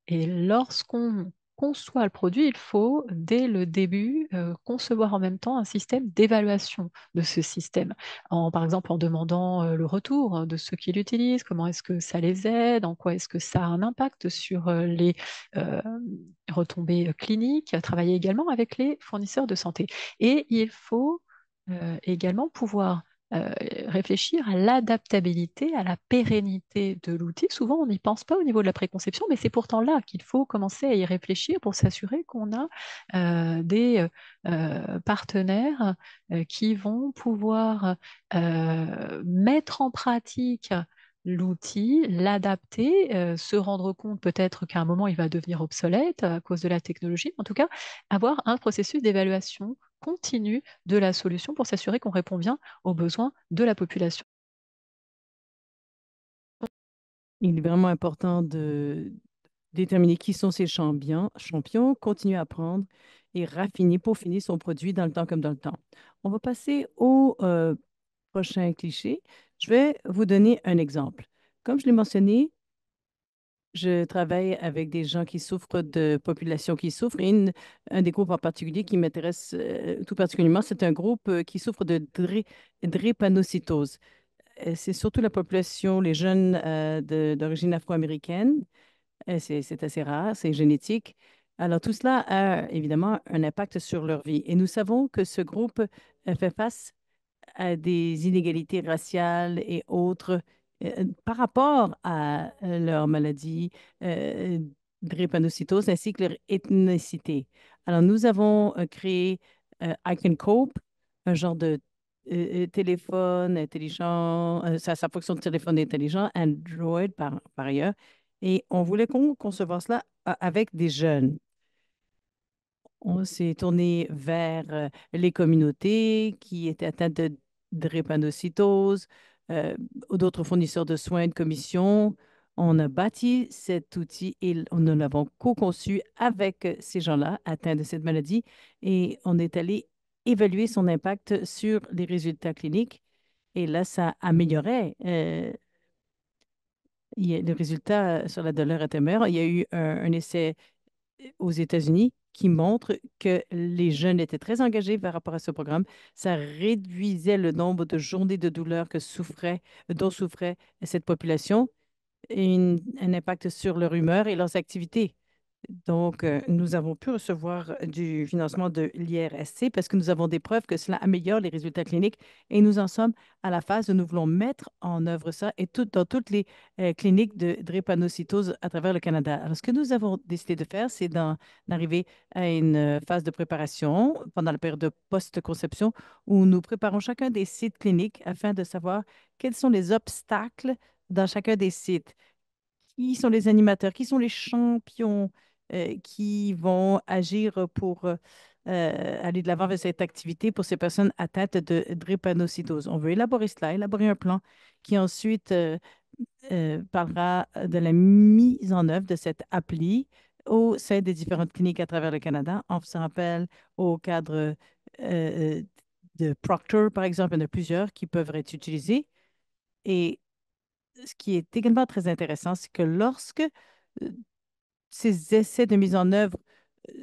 Et lorsqu'on conçoit le produit, il faut, dès le début, concevoir en même temps un système d'évaluation de ce système. Par exemple, en demandant le retour de ceux qui l'utilisent, comment est-ce que ça les aide, en quoi est-ce que ça a un impact sur les euh, retombées cliniques, travailler également avec les fournisseurs de santé. Et il faut également pouvoir euh, réfléchir à l'adaptabilité, à la pérennité de l'outil. Souvent, on n'y pense pas au niveau de la préconception, mais c'est pourtant là qu'il faut commencer à y réfléchir pour s'assurer qu'on a des partenaires qui vont pouvoir mettre en pratique l'outil, l'adapter, se rendre compte peut-être qu'à un moment il va devenir obsolète à cause de la technologie. En tout cas, avoir un processus d'évaluation continue de la solution pour s'assurer qu'on répond bien aux besoins de la population. Il est vraiment important de déterminer qui sont ses champions, continuer à apprendre et raffiner, peaufiner son produit dans le temps comme dans le temps. On va passer au prochain cliché. Je vais vous donner un exemple. Comme je l'ai mentionné, je travaille avec des gens qui souffrent de populations qui souffrent et un des groupes en particulier qui m'intéresse tout particulièrement, c'est un groupe qui souffre de drépanocytose. C'est surtout la population, les jeunes d'origine afro-américaine. C'est assez rare, c'est génétique. Alors, tout cela a évidemment un impact sur leur vie. Et nous savons que ce groupe fait face à des inégalités raciales et autres par rapport à leur maladie, euh, drépanocytose, ainsi que leur ethnicité. Alors, nous avons créé I Can Cope, un genre de téléphone intelligent, ça fonctionne de téléphone intelligent, Android par ailleurs, et on voulait concevoir cela avec des jeunes. On s'est tourné vers les communautés qui étaient atteintes de drépanocytose, euh, d'autres fournisseurs de soins de commission. On a bâti cet outil et nous l'avons co-conçu avec ces gens-là atteints de cette maladie et on est allé évaluer son impact sur les résultats cliniques. Et là, ça améliorait. Le résultat sur la douleur était meilleur. Il y a eu un essai aux États-Unis qui montre que les jeunes étaient très engagés par rapport à ce programme. Ça réduisait le nombre de journées de douleur dont souffrait cette population et un impact sur leur humeur et leurs activités. Donc, nous avons pu recevoir du financement de l'IRSC parce que nous avons des preuves que cela améliore les résultats cliniques et nous en sommes à la phase où nous voulons mettre en œuvre ça et dans toutes les cliniques de drépanocytose à travers le Canada. Alors, ce que nous avons décidé de faire, c'est d'arriver à une phase de préparation pendant la période de post-conception où nous préparons chacun des sites cliniques afin de savoir quels sont les obstacles dans chacun des sites. Qui sont les animateurs? Qui sont les champions qui vont agir pour aller de l'avant avec cette activité pour ces personnes atteintes de drépanocytose? On veut élaborer cela, élaborer un plan qui ensuite parlera de la mise en œuvre de cette appli au sein des différentes cliniques à travers le Canada, en faisant appel au cadre euh, de Proctor, par exemple. Il y en a plusieurs qui peuvent être utilisés. Et ce qui est également très intéressant, c'est que lorsque ces essais de mise en œuvre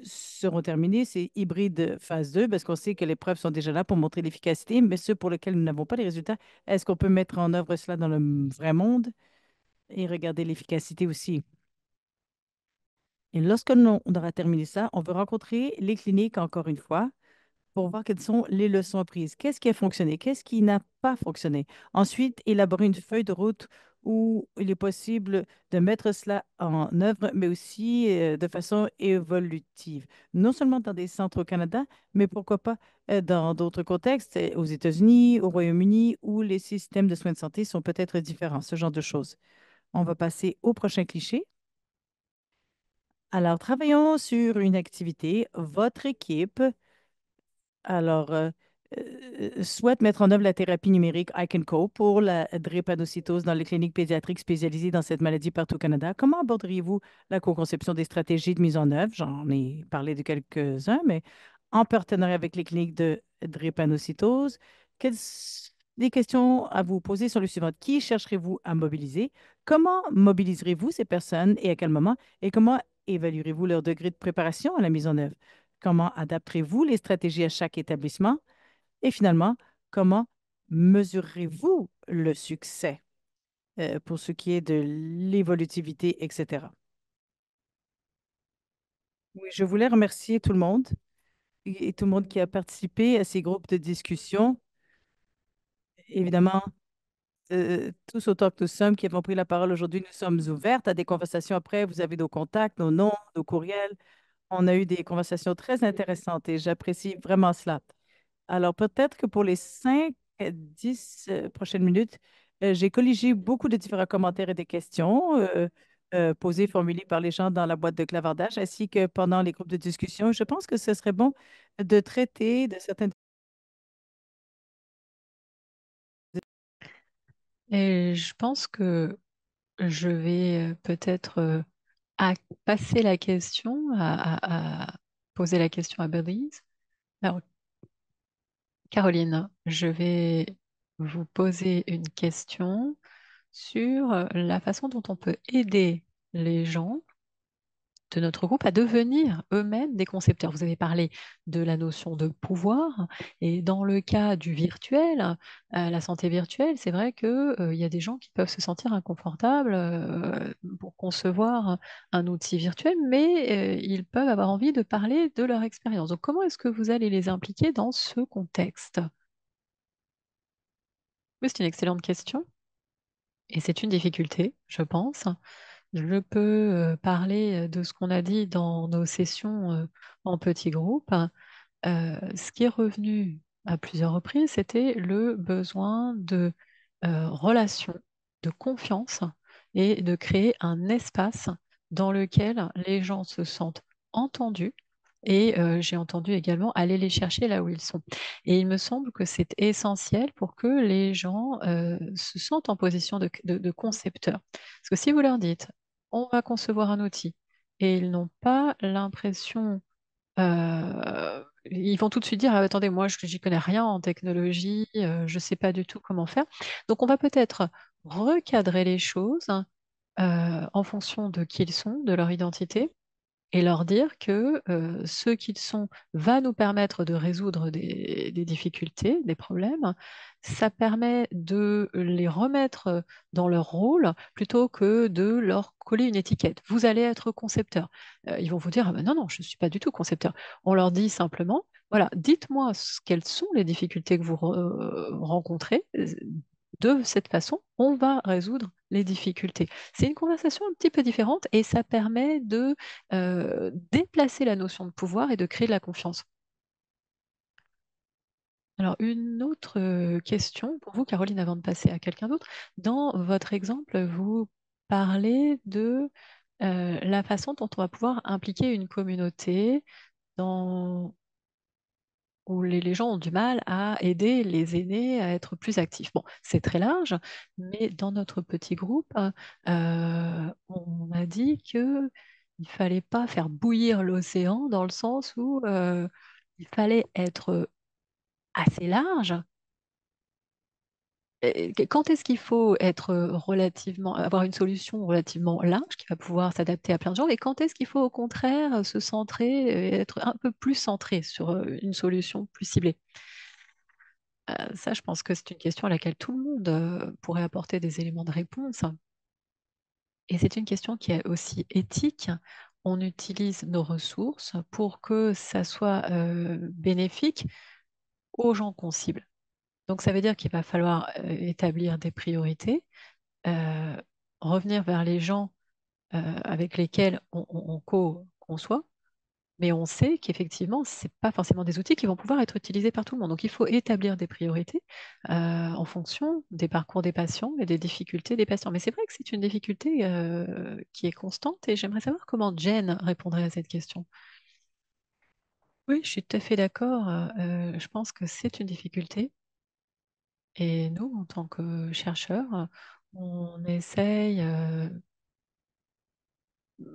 seront terminés, c'est hybride phase 2, parce qu'on sait que les preuves sont déjà là pour montrer l'efficacité, mais ceux pour lesquels nous n'avons pas les résultats, est-ce qu'on peut mettre en œuvre cela dans le vrai monde et regarder l'efficacité aussi? Et lorsque on aura terminé ça, on veut rencontrer les cliniques encore une fois pour voir quelles sont les leçons apprises. Qu'est-ce qui a fonctionné? Qu'est-ce qui n'a pas fonctionné? Ensuite, élaborer une feuille de route où il est possible de mettre cela en œuvre, mais aussi de façon évolutive. Non seulement dans des centres au Canada, mais pourquoi pas dans d'autres contextes, aux États-Unis, au Royaume-Uni, où les systèmes de soins de santé sont peut-être différents, ce genre de choses. On va passer au prochain cliché. Alors, travaillons sur une activité. Votre équipe alors, souhaite mettre en œuvre la thérapie numérique I Can Cope pour la drépanocytose dans les cliniques pédiatriques spécialisées dans cette maladie partout au Canada. Comment aborderiez-vous la co-conception des stratégies de mise en œuvre? J'en ai parlé de quelques-uns, mais en partenariat avec les cliniques de drépanocytose, les questions à vous poser sont les suivantes. Qui chercherez-vous à mobiliser? Comment mobiliserez-vous ces personnes et à quel moment? Et comment évaluerez-vous leur degré de préparation à la mise en œuvre? Comment adapterez-vous les stratégies à chaque établissement? Et finalement, comment mesurez-vous le succès pour ce qui est de l'évolutivité, etc. Oui, je voulais remercier tout le monde et tout le monde qui a participé à ces groupes de discussion. Évidemment, tous autant que nous sommes qui avons pris la parole aujourd'hui, nous sommes ouvertes à des conversations après. Vous avez nos contacts, nos noms, nos courriels. On a eu des conversations très intéressantes et j'apprécie vraiment cela. Alors, peut-être que pour les 5 à 10 prochaines minutes, j'ai colligé beaucoup de différents commentaires et des questions posées, formulées par les gens dans la boîte de clavardage, ainsi que pendant les groupes de discussion. Je pense que ce serait bon de traiter de certaines... Et je pense que je vais peut-être à passer la question, à poser la question à Belize. Alors, Caroline, je vais vous poser une question sur la façon dont on peut aider les gens de notre groupe à devenir eux-mêmes des concepteurs. Vous avez parlé de la notion de pouvoir et dans le cas du virtuel, la santé virtuelle, c'est vrai que, il y a des gens qui peuvent se sentir inconfortables pour concevoir un outil virtuel, mais ils peuvent avoir envie de parler de leur expérience. Donc, comment est-ce que vous allez les impliquer dans ce contexte? Oui, c'est une excellente question et c'est une difficulté, je pense. Je peux parler de ce qu'on a dit dans nos sessions en petits groupes. Ce qui est revenu à plusieurs reprises, c'était le besoin de relation, de confiance et de créer un espace dans lequel les gens se sentent entendus. Et j'ai entendu également aller les chercher là où ils sont. Et il me semble que c'est essentiel pour que les gens se sentent en position de concepteur. Parce que si vous leur dites, on va concevoir un outil, et ils n'ont pas l'impression ils vont tout de suite dire, ah, attendez, moi, je n'y connais rien en technologie, je ne sais pas du tout comment faire. Donc, on va peut-être recadrer les choses en fonction de qui ils sont, de leur identité, et leur dire que ce qu'ils sont va nous permettre de résoudre des difficultés, des problèmes. Ça permet de les remettre dans leur rôle plutôt que de leur coller une étiquette. Vous allez être concepteur. Ils vont vous dire, ah ben non, non, je ne suis pas du tout concepteur. On leur dit simplement, voilà, dites-moi quelles sont les difficultés que vous rencontrez. De cette façon, on va résoudre les difficultés. C'est une conversation un petit peu différente et ça permet de déplacer la notion de pouvoir et de créer de la confiance. Alors, une autre question pour vous, Caroline, avant de passer à quelqu'un d'autre. Dans votre exemple, vous parlez de la façon dont on va pouvoir impliquer une communauté dans où les gens ont du mal à aider les aînés à être plus actifs. Bon, c'est très large, mais dans notre petit groupe, on a dit que il fallait pas faire bouillir l'océan dans le sens où il fallait être assez large. Et quand est-ce qu'il faut être relativement, avoir une solution relativement large qui va pouvoir s'adapter à plein de gens, et quand est-ce qu'il faut au contraire se centrer, et être un peu plus centré sur une solution plus ciblée? Ça, je pense que c'est une question à laquelle tout le monde pourrait apporter des éléments de réponse. Et c'est une question qui est aussi éthique. On utilise nos ressources pour que ça soit bénéfique aux gens qu'on cible. Donc, ça veut dire qu'il va falloir établir des priorités, euh, revenir vers les gens avec lesquels on co-conçoit, mais on sait qu'effectivement, ce n'est pas forcément des outils qui vont pouvoir être utilisés par tout le monde. Donc, il faut établir des priorités en fonction des parcours des patients et des difficultés des patients. Mais c'est vrai que c'est une difficulté qui est constante et j'aimerais savoir comment Jen répondrait à cette question. Oui, je suis tout à fait d'accord. Je pense que c'est une difficulté. Et nous, en tant que chercheurs, on essaye,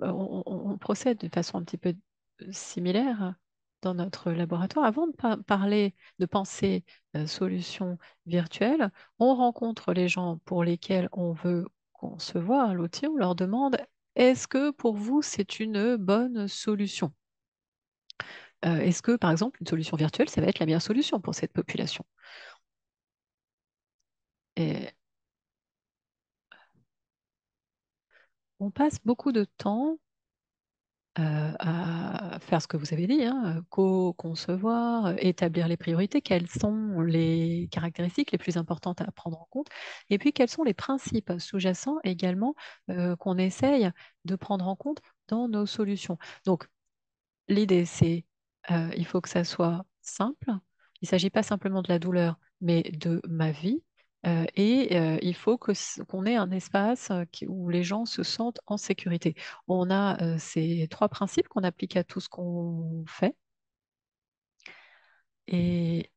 on procède de façon un petit peu similaire dans notre laboratoire. Avant de parler, de penser solutions virtuelles, on rencontre les gens pour lesquels on veut concevoir l'outil. On leur demande, est-ce que pour vous, c'est une bonne solution? Est-ce que, par exemple, une solution virtuelle, ça va être la meilleure solution pour cette population? Et on passe beaucoup de temps à faire ce que vous avez dit, hein, co-concevoir, établir les priorités, quelles sont les caractéristiques les plus importantes à prendre en compte, et puis quels sont les principes sous-jacents également qu'on essaye de prendre en compte dans nos solutions. Donc, l'idée, c'est il faut que ça soit simple. Il ne s'agit pas simplement de la douleur, mais de ma vie. Il faut qu'on ait un espace où les gens se sentent en sécurité. On a ces trois principes qu'on applique à tout ce qu'on fait et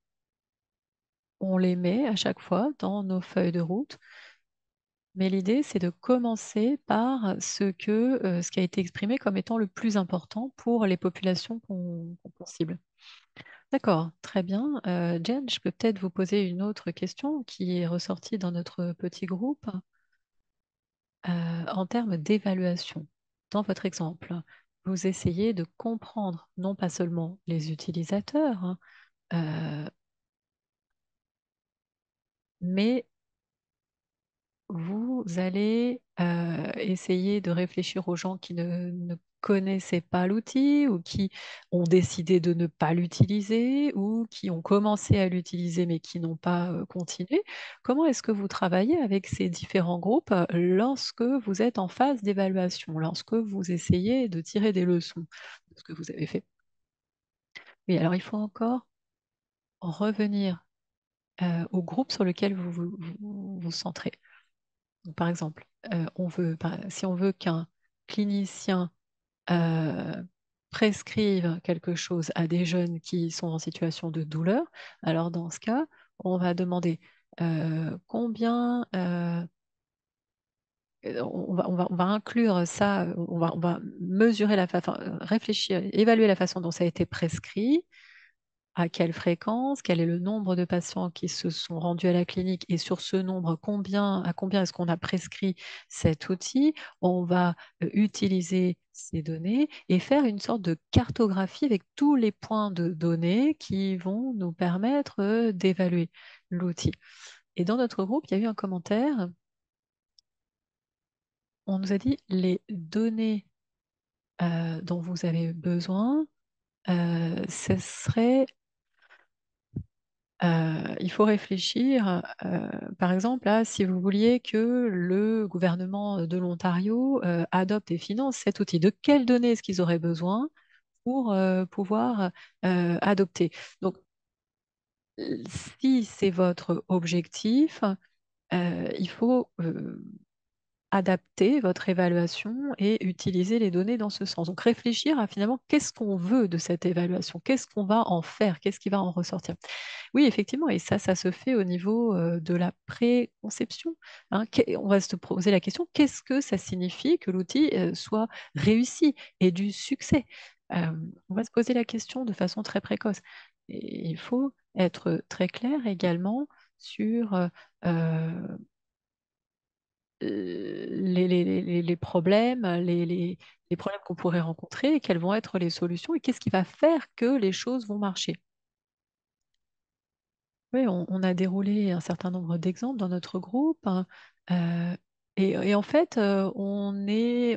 on les met à chaque fois dans nos feuilles de route. Mais l'idée, c'est de commencer par ce qui a été exprimé comme étant le plus important pour les populations qu'on cible. D'accord, très bien. Jen, je peux peut-être vous poser une autre question qui est ressortie dans notre petit groupe en termes d'évaluation. Dans votre exemple, vous essayez de comprendre non pas seulement les utilisateurs, hein, euh, mais vous allez essayer de réfléchir aux gens qui ne connaissaient pas l'outil ou qui ont décidé de ne pas l'utiliser ou qui ont commencé à l'utiliser mais qui n'ont pas continué. Comment est-ce que vous travaillez avec ces différents groupes lorsque vous êtes en phase d'évaluation, lorsque vous essayez de tirer des leçons de ce que vous avez fait? Oui, alors il faut encore revenir au groupe sur lequel vous centrez. Donc, par exemple, si on veut qu'un clinicien euh, prescrive quelque chose à des jeunes qui sont en situation de douleur, alors dans ce cas, on va demander combien, on va inclure ça, on va mesurer enfin, réfléchir, évaluer la façon dont ça a été prescrit, à quelle fréquence, quel est le nombre de patients qui se sont rendus à la clinique et sur ce nombre, à combien est-ce qu'on a prescrit cet outil. On va utiliser ces données et faire une sorte de cartographie avec tous les points de données qui vont nous permettre d'évaluer l'outil. Et dans notre groupe, il y a eu un commentaire. On nous a dit les données dont vous avez besoin, ce serait il faut réfléchir, par exemple, à si vous vouliez que le gouvernement de l'Ontario adopte et finance cet outil. De quelles données est-ce qu'ils auraient besoin pour pouvoir adopter? Donc, si c'est votre objectif, il faut adapter votre évaluation et utiliser les données dans ce sens. Donc réfléchir à finalement qu'est-ce qu'on veut de cette évaluation, qu'est-ce qu'on va en faire, qu'est-ce qui va en ressortir. Oui, effectivement, et ça se fait au niveau de la préconception, hein. On va se poser la question, qu'est-ce que ça signifie que l'outil soit réussi et du succès? Euh, on va se poser la question de façon très précoce. Et il faut être très clair également sur les problèmes, les problèmes qu'on pourrait rencontrer, et quelles vont être les solutions et qu'est-ce qui va faire que les choses vont marcher. Oui, on a déroulé un certain nombre d'exemples dans notre groupe, hein, euh, et en fait, on est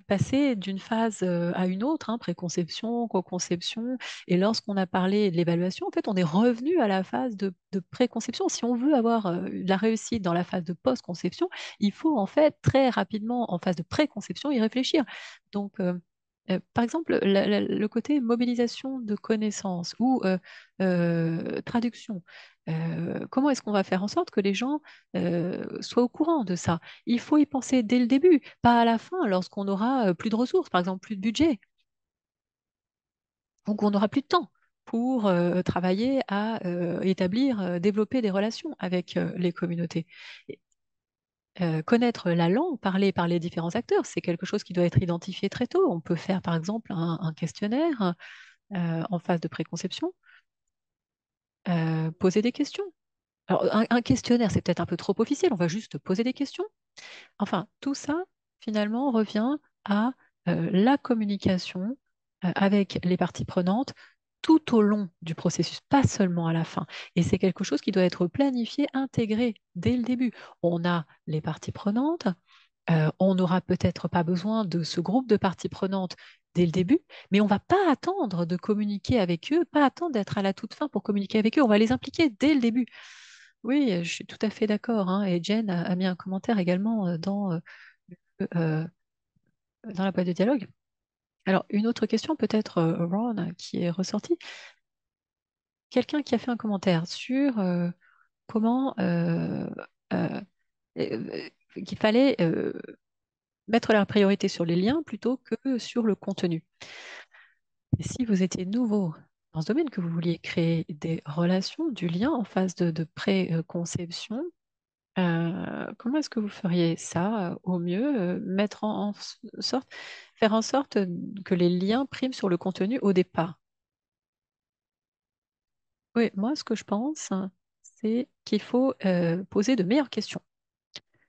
passé d'une phase à une autre, hein, préconception, co-conception, et lorsqu'on a parlé de l'évaluation, en fait, on est revenu à la phase de préconception. Si on veut avoir de la réussite dans la phase de post-conception, il faut en fait très rapidement, en phase de préconception, y réfléchir. Donc, par exemple, le côté mobilisation de connaissances ou traduction. Comment est-ce qu'on va faire en sorte que les gens soient au courant de ça? Il faut y penser dès le début, pas à la fin, lorsqu'on aura plus de ressources, par exemple plus de budget, ou qu'on n'aura plus de temps. pour travailler à établir, développer des relations avec les communautés. Et, connaître la langue parlée par les différents acteurs, c'est quelque chose qui doit être identifié très tôt. On peut faire par exemple un questionnaire en phase de préconception, poser des questions. Alors, un questionnaire, c'est peut-être un peu trop officiel, on va juste poser des questions. Enfin, tout ça, finalement, revient à la communication avec les parties prenantes tout au long du processus, pas seulement à la fin. Et c'est quelque chose qui doit être planifié, intégré dès le début. On a les parties prenantes, on n'aura peut-être pas besoin de ce groupe de parties prenantes dès le début, mais on ne va pas attendre de communiquer avec eux, pas attendre d'être à la toute fin pour communiquer avec eux, on va les impliquer dès le début. Oui, je suis tout à fait d'accord, hein. Et Jen a mis un commentaire également euh, dans la boîte de dialogue. Alors, une autre question, peut-être, Ron, qui est ressortie. Quelqu'un qui a fait un commentaire sur comment euh, qu'il fallait mettre la priorité sur les liens plutôt que sur le contenu. Et si vous étiez nouveau dans ce domaine, que vous vouliez créer des relations, du lien en phase de préconception, comment est-ce que vous feriez ça au mieux, mettre sorte, faire en sorte que les liens priment sur le contenu au départ? Oui, moi, ce que je pense, c'est qu'il faut poser de meilleures questions.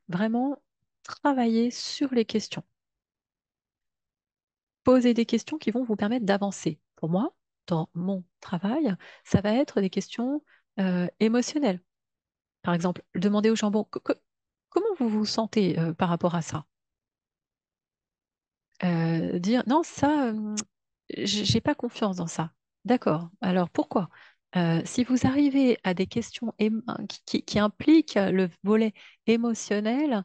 Vraiment travailler sur les questions. Poser des questions qui vont vous permettre d'avancer. Pour moi, dans mon travail, ça va être des questions émotionnelles. Par exemple, demander aux gens, bon, comment vous vous sentez par rapport à ça? Dire, non, ça, j'ai pas confiance dans ça. D'accord. Alors pourquoi? Si vous arrivez à des questions qui impliquent le volet émotionnel,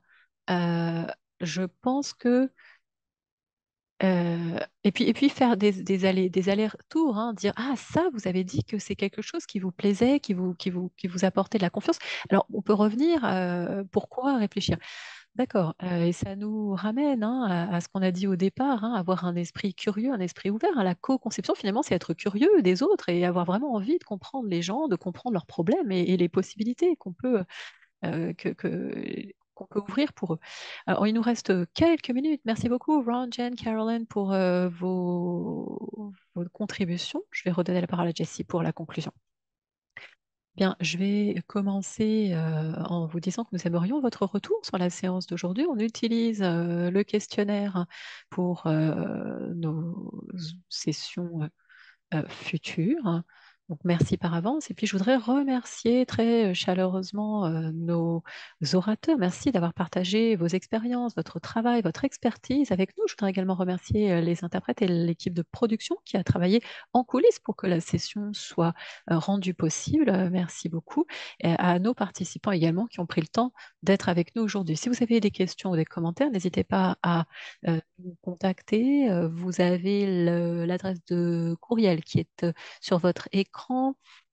euh, je pense que et puis faire des allers-retours, hein, dire ah ça vous avez dit que c'est quelque chose qui vous plaisait, qui vous apportait de la confiance. Alors on peut revenir pourquoi réfléchir. D'accord, et ça nous ramène, hein, à ce qu'on a dit au départ, hein, avoir un esprit curieux, un esprit ouvert, hein. La co-conception, finalement, c'est être curieux des autres et avoir vraiment envie de comprendre les gens, de comprendre leurs problèmes et les possibilités qu'on peut ouvrir pour eux. Alors, il nous reste quelques minutes. Merci beaucoup, Ron, Jen, Carolyn, pour vos contributions. Je vais redonner la parole à Jessie pour la conclusion. Bien, je vais commencer en vous disant que nous aimerions votre retour sur la séance d'aujourd'hui. On utilise le questionnaire pour nos sessions futures. Donc, merci par avance. Et puis, je voudrais remercier très chaleureusement nos orateurs. Merci d'avoir partagé vos expériences, votre travail, votre expertise avec nous. Je voudrais également remercier les interprètes et l'équipe de production qui a travaillé en coulisses pour que la session soit rendue possible. Merci beaucoup. Et à nos participants également qui ont pris le temps d'être avec nous aujourd'hui. Si vous avez des questions ou des commentaires, n'hésitez pas à nous contacter. Vous avez l'adresse de courriel qui est sur votre écran.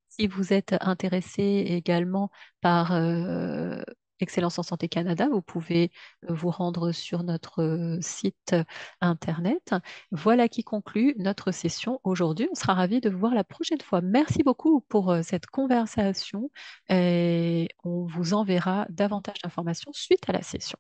Si vous êtes intéressé également par Excellence en Santé Canada, vous pouvez vous rendre sur notre site internet. Voilà qui conclut notre session aujourd'hui. On sera ravis de vous voir la prochaine fois. Merci beaucoup pour cette conversation et on vous enverra davantage d'informations suite à la session.